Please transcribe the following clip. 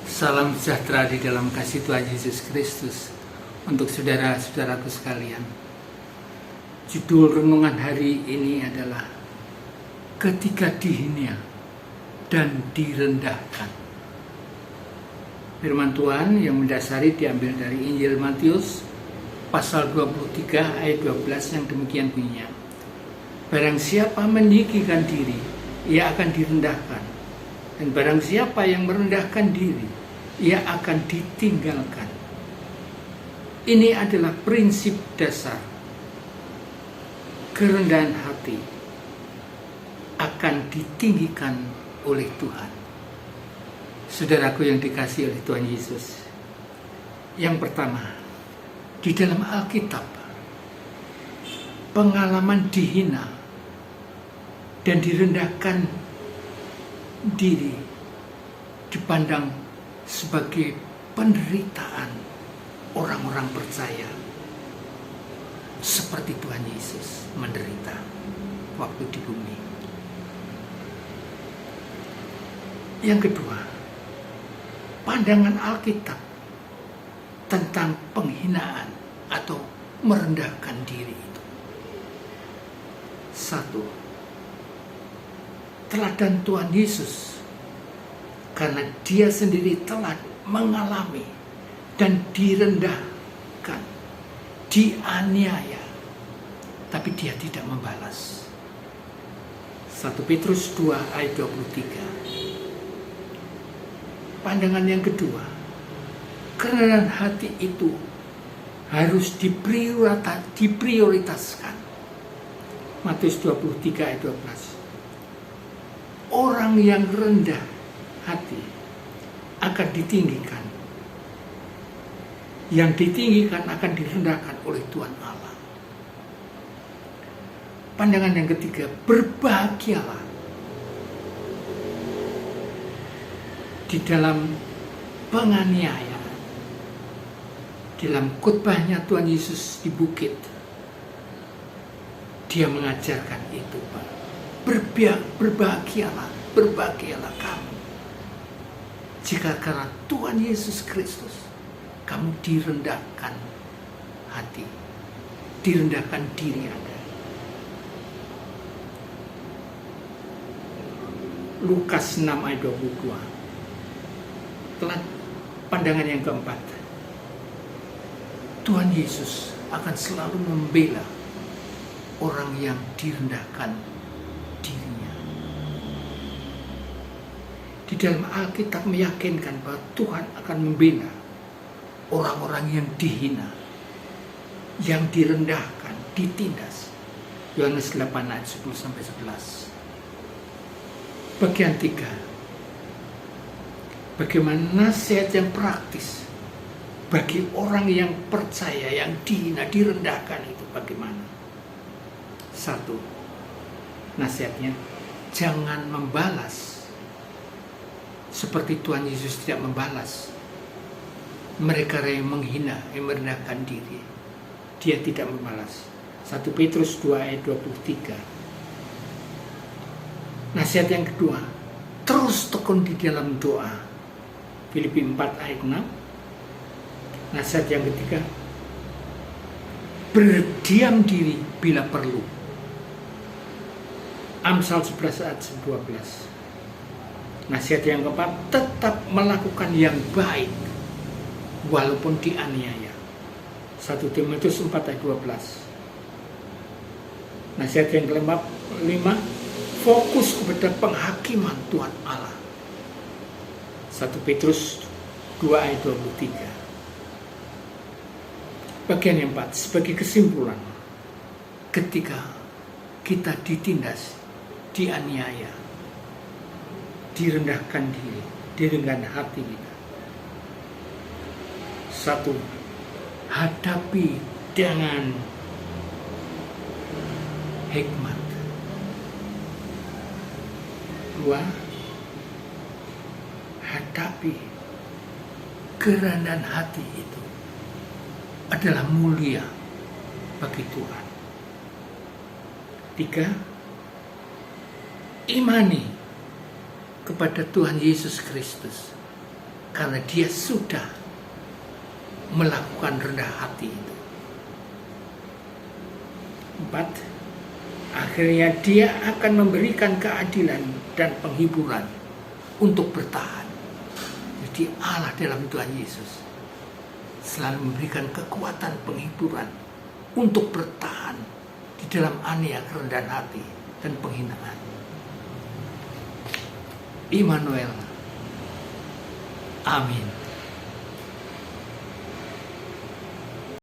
Salam sejahtera di dalam kasih Tuhan Yesus Kristus untuk saudara-saudaraku sekalian. Judul renungan hari ini adalah Ketika dihina dan direndahkan. Firman Tuhan yang mendasari diambil dari Injil Matius pasal 23 ayat 12 yang demikian bunyinya. Barang siapa meninggikan diri, ia akan direndahkan. Dan barang siapa yang merendahkan diri, ia akan ditinggalkan. Ini adalah prinsip dasar. Kerendahan hati akan ditinggikan oleh Tuhan. Saudaraku yang dikasihi oleh Tuhan Yesus. Yang pertama, di dalam Alkitab, pengalaman dihina dan direndahkan diri dipandang sebagai penderitaan orang-orang percaya, seperti Tuhan Yesus menderita waktu di bumi. Yang kedua, pandangan Alkitab tentang penghinaan atau merendahkan diri itu. Satu, teladan Tuhan Yesus, karena dia sendiri telah mengalami dan direndahkan, dianiaya, tapi dia tidak membalas. 1 Petrus 2 ayat 23. Pandangan yang kedua, kerendahan hati itu harus diprioritaskan. Matius 23 ayat 12. Orang yang rendah hati akan ditinggikan. Yang ditinggikan akan direndahkan oleh Tuhan Allah. Pandangan yang ketiga, berbahagialah. Di dalam penganiayaan, dalam khotbahnya Tuhan Yesus di bukit, dia mengajarkan itu, Pak. Berbahagialah kamu, jika karena Tuhan Yesus Kristus kamu direndahkan hati, direndahkan diri Anda. Lukas 6 ayat 22. Pandangan yang keempat, Tuhan Yesus akan selalu membela orang yang direndahkan dirinya. Di dalam Alkitab meyakinkan bahwa Tuhan akan membela orang-orang yang dihina, yang direndahkan, ditindas. Yohanes 8 ayat 10-11. Bagian 3. Bagaimana nasihat yang praktis bagi orang yang percaya, yang dihina, direndahkan itu bagaimana? 1. Nasihatnya, jangan membalas seperti Tuhan Yesus tidak membalas mereka yang menghina, yang merendahkan diri. Dia tidak membalas. 1 Petrus 2 ayat 23. Nasihat yang kedua, terus tekun di dalam doa. Filipi 4 ayat 6. Nasihat yang ketiga, berdiam diri bila perlu. Amsal 11 ayat 12. Nasihat yang keempat, tetap melakukan yang baik walaupun dianiaya. 1 Timotius 4 ayat 12. Nasihat yang kelima, fokus kepada penghakiman Tuhan Allah. 1 Petrus 2 ayat 23. Bagian yang 4, sebagai kesimpulan, ketika kita ditindas, dianiaya, direndahkan diri, direndahkan hati kita. 1. Hadapi dengan hikmat. 2. Hadapi kerendahan hati itu adalah mulia bagi Tuhan. 3. Imani kepada Tuhan Yesus Kristus karena dia sudah melakukan rendah hati itu. 4. Akhirnya dia akan memberikan keadilan dan penghiburan untuk bertahan. Jadi Allah dalam Tuhan Yesus selalu memberikan kekuatan penghiburan untuk bertahan di dalam aniaya, kerendahan hati, dan penghinaan. Immanuel. Amin.